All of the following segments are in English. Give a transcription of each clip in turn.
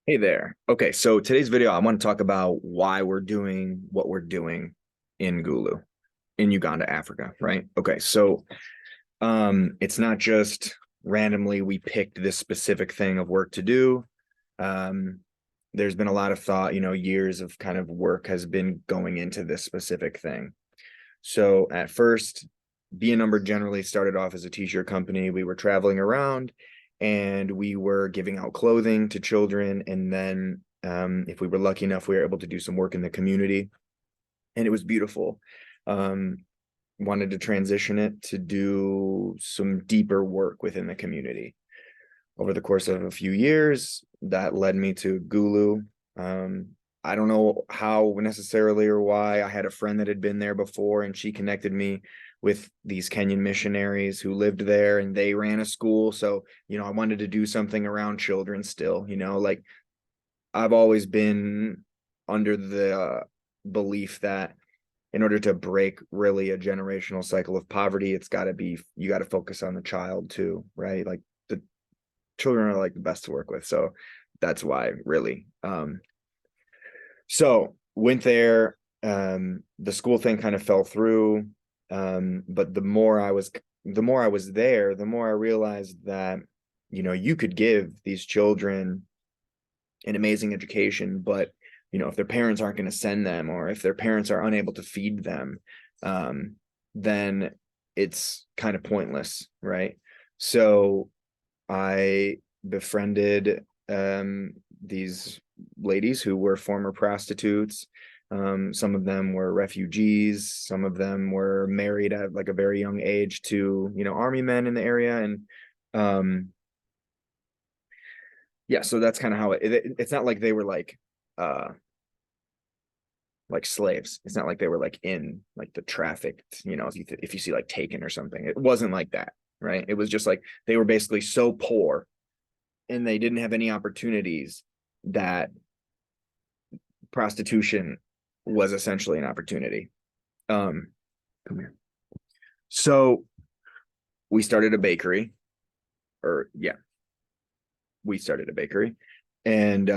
Hey there. Okay, so today's video, I want to talk about why we're doing what we're doing in Gulu, in Uganda, Africa, right? Okay, so it's not just randomly we picked this specific thing of work to do. Um, there's been a lot of thought, years of kind of work has been going into this specific thing. So at first, B Number generally started off as a t-shirt company. We were traveling around and we were giving out clothing to children. And then if we were lucky enough, we were able to do some work in the community. And it was beautiful. Um, Wanted to transition it to do some deeper work within the community. Over the course of a few years, that led me to Gulu. I don't know how necessarily or why. I had a friend that had been there before, and she connected me with these Kenyan missionaries who lived there, and they ran a school. So, I wanted to do something around children still, like I've always been under the belief that in order to break really a generational cycle of poverty, you got to focus on the child too, right? Like the children are like the best to work with. So that's why really. So went there. The school thing kind of fell through. But the more I was there, the more I realized that, you could give these children an amazing education, but if their parents aren't going to send them, or if their parents are unable to feed them, then it's kind of pointless, right? So I befriended these ladies who were former prostitutes. Some of them were refugees. Some of them were married at like a very young age to, army men in the area. And yeah, so that's kind of how it's not like they were like slaves. It's not like they were like in like the trafficked, if you see like Taken or something. It wasn't like that, right? It was just like they were basically so poor and they didn't have any opportunities that prostitution was essentially an opportunity. Come here. So we started a bakery, or yeah, we started a bakery, and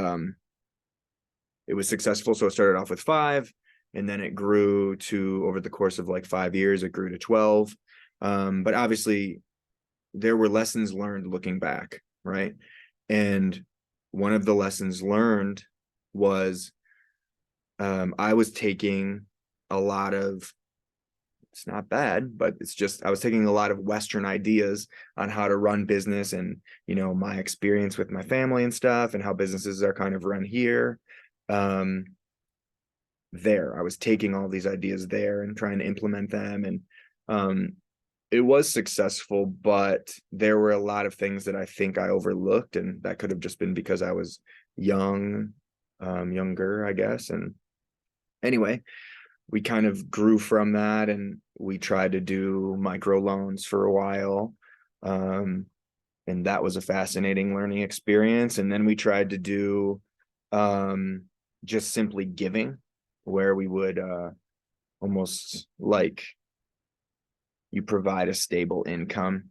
it was successful. So it started off with 5, and then it grew to, over the course of like 5 years, it grew to 12. But obviously, there were lessons learned looking back, right? And one of the lessons learned was I was taking a lot of, it's not bad, but it's just, I was taking a lot of Western ideas on how to run business and, my experience with my family and stuff and how businesses are kind of run here. Um, I was taking all these ideas there and trying to implement them. And it was successful, but there were a lot of things that I think I overlooked, and that could have just been because I was younger, I guess. And anyway, we kind of grew from that, and we tried to do microloans for a while. And that was a fascinating learning experience. And then we tried to do just simply giving, where we would almost like you provide a stable income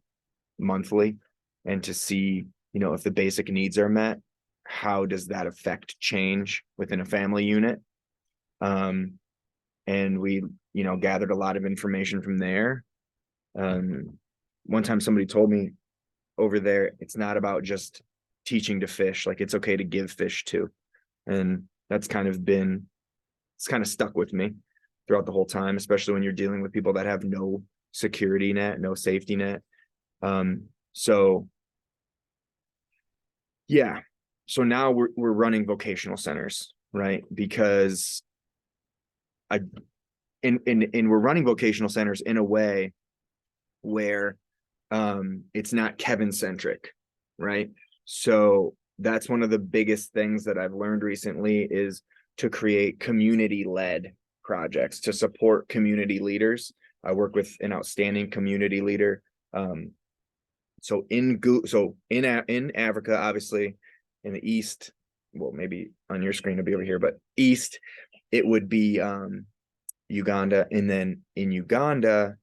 monthly, and to see, if the basic needs are met, how does that affect change within a family unit? And we, gathered a lot of information from there. One time somebody told me over there, it's not about just teaching to fish, like it's okay to give fish too. And it's kind of stuck with me throughout the whole time, especially when you're dealing with people that have no security net, no safety net. So yeah, so now we're running vocational centers, right? Because I and we're running vocational centers in a way where it's not Kevin centric, right? So that's one of the biggest things that I've learned recently, is to create community led projects to support community leaders. I work with an outstanding community leader. So in Africa, obviously, in the east, well, maybe on your screen it'll be over here, but east, it would be Uganda, and then in Uganda,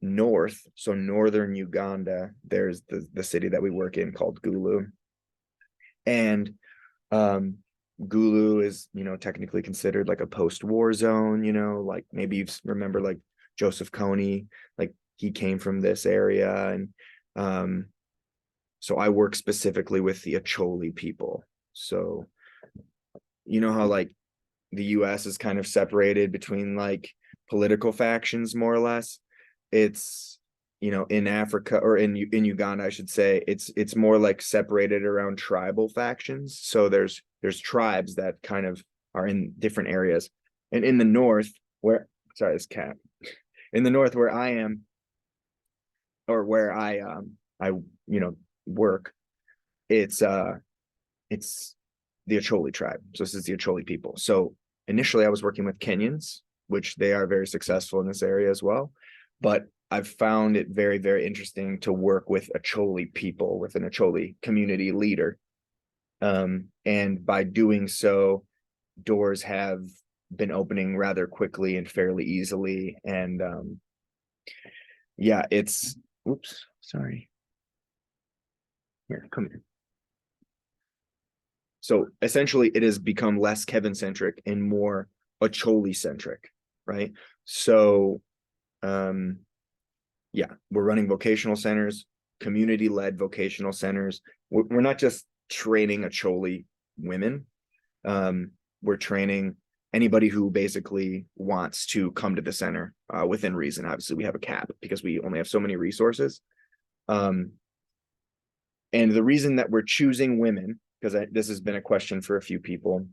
north, so northern Uganda, there's the city that we work in called Gulu. And Gulu is, technically considered like a post-war zone, like maybe you remember like Joseph Kony, like he came from this area. And so I work specifically with the Acholi people. So you know how like the US is kind of separated between like political factions more or less. It's in Africa, or in Uganda I should say, it's more like separated around tribal factions. So there's tribes that kind of are in different areas. And in the north, where sorry, this cat. In the north where I am, or where I work, it's the Acholi tribe. So this is the Acholi people. So initially I was working with Kenyans, which they are very successful in this area as well. But I've found it very, very interesting to work with Acholi people, with an Acholi community leader. And by doing so, doors have been opening rather quickly and fairly easily. And yeah, it's, oops, sorry. Here, come here. So essentially, it has become less Kevin centric and more Acholi centric, right? So, yeah, we're running vocational centers, community led vocational centers. We're not just training Acholi women. We're training anybody who basically wants to come to the center within reason. Obviously, we have a cap because we only have so many resources. And the reason that we're choosing women, because this has been a question for a few people,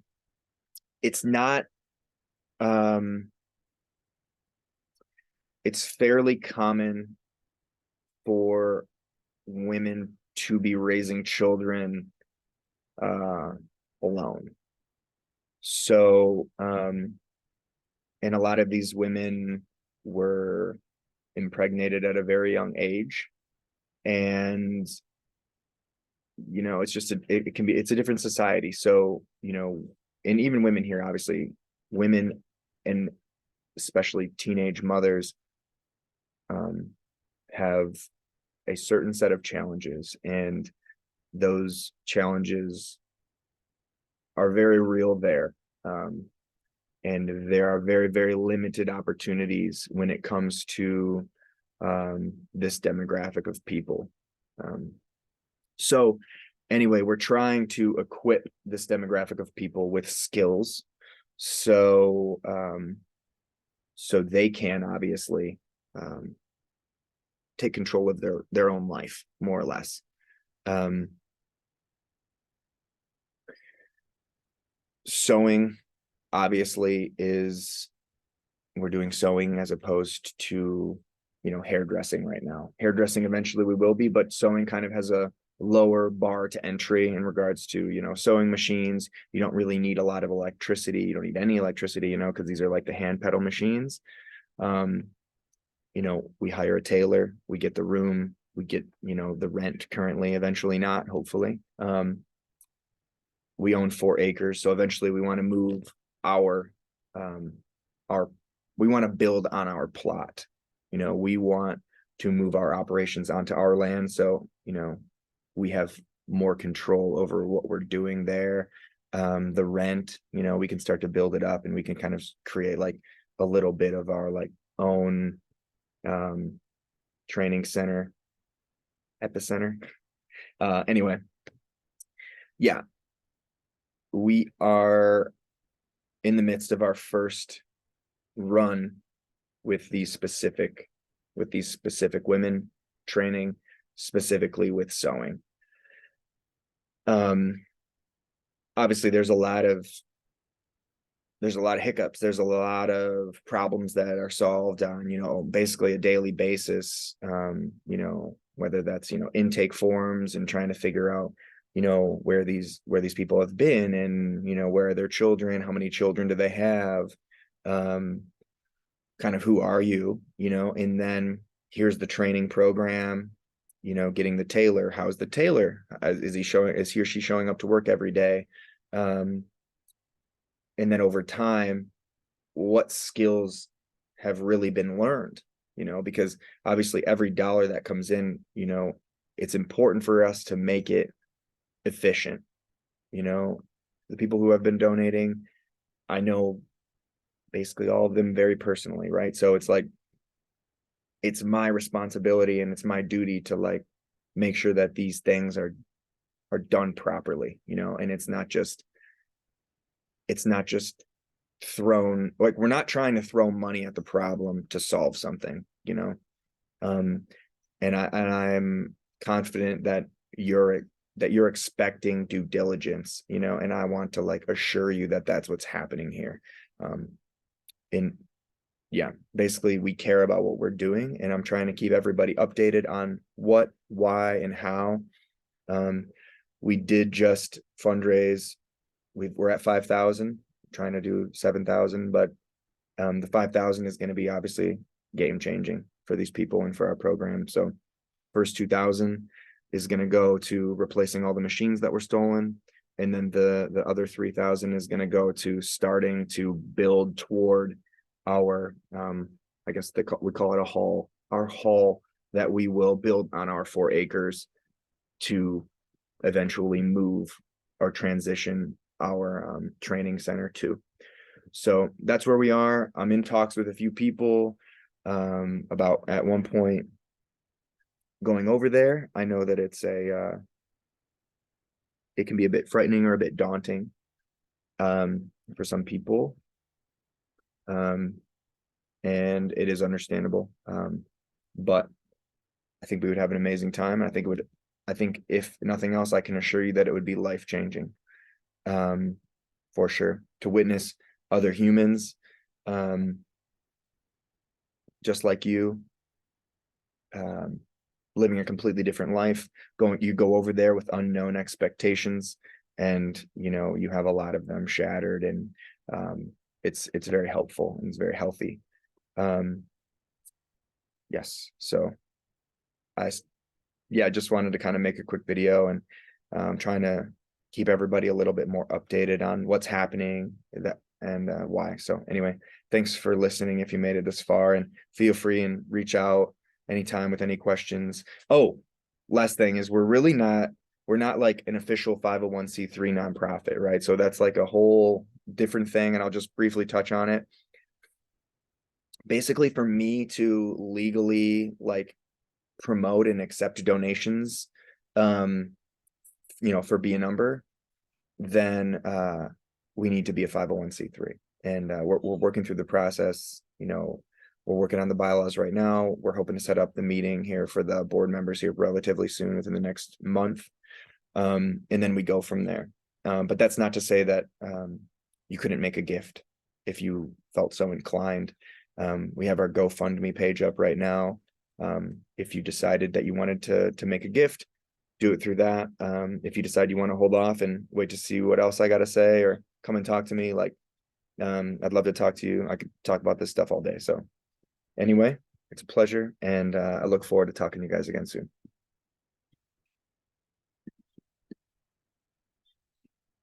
it's not it's fairly common for women to be raising children alone. So and a lot of these women were impregnated at a very young age. And it's just it's a different society. So and even women here, obviously women, and especially teenage mothers, have a certain set of challenges, and those challenges are very real there. And there are very, very limited opportunities when it comes to this demographic of people. So anyway, we're trying to equip this demographic of people with skills, so so they can obviously take control of their own life, more or less. Sewing obviously we're doing sewing as opposed to hairdressing right now. Hairdressing eventually we will be, but sewing kind of has a lower bar to entry in regards to sewing machines. You don't really need a lot of electricity. You don't need any electricity, because these are like the hand pedal machines. We hire a tailor, we get the room, we get the rent currently, eventually not, hopefully. We own 4 acres, so eventually we want to move our we want to build on our plot. We want to move our operations onto our land, so we have more control over what we're doing there. The rent, we can start to build it up, and we can kind of create like a little bit of our like own training center, epicenter. Anyway, yeah, we are in the midst of our first run with these specific women, training specifically with sewing. Obviously there's a lot of hiccups. There's a lot of problems that are solved on basically a daily basis. Whether that's intake forms and trying to figure out where these people have been, and where are their children, how many children do they have, kind of who are you, and then here's the training program, getting the tailor. How's the tailor? Is he or she showing up to work every day? And then over time, what skills have really been learned? Because obviously every dollar that comes in, it's important for us to make it efficient. you know, the people who have been donating, I know basically all of them very personally, right? So it's like, it's my responsibility and it's my duty to like make sure that these things are done properly, you know, and it's not just thrown, like, we're not trying to throw money at the problem to solve something, you know. um and I'm confident that you're expecting due diligence, you know, and I want to like assure you that that's what's happening here. And yeah, basically we care about what we're doing, and I'm trying to keep everybody updated on what, why, and how. um we did just fundraise. We're at 5,000, trying to do 7,000, but the 5,000 is going to be obviously game changing for these people and for our program. So first 2,000 is going to go to replacing all the machines that were stolen, and then the other 3,000 is going to go to starting to build toward our I guess we call it a hall, our hall that we will build on our 4 acres to eventually move or transition our training center to. So that's where we are. I'm in talks with a few people about at one point going over there. I know that it can be a bit frightening or a bit daunting for some people, um, and it is understandable. But I think we would have an amazing time. I think if nothing else, I can assure you that it would be life changing, for sure, to witness other humans, um, just like you, um, living a completely different life. You go over there with unknown expectations, and you know you have a lot of them shattered, and it's very helpful and it's very healthy. Um, yes, so I yeah, I just wanted to kind of make a quick video, and trying to keep everybody a little bit more updated on what's happening and why. So anyway, thanks for listening if you made it this far, and feel free and reach out anytime with any questions. Oh, last thing is we're not like an official 501c3 nonprofit, right? So that's like a whole different thing, and I'll just briefly touch on it. Basically, for me to legally like promote and accept donations, um, you know, for B number, then we need to be a 501c3. And we're working through the process. You know, we're working on the bylaws right now. We're hoping to set up the meeting here for the board members here relatively soon, within the next month. And then we go from there. But that's not to say that you couldn't make a gift if you felt so inclined. We have our GoFundMe page up right now. If you decided that you wanted to make a gift, do it through that. If you decide you want to hold off and wait to see what else I got to say, or come and talk to me, like, I'd love to talk to you. I could talk about this stuff all day. So anyway, it's a pleasure, and I look forward to talking to you guys again soon.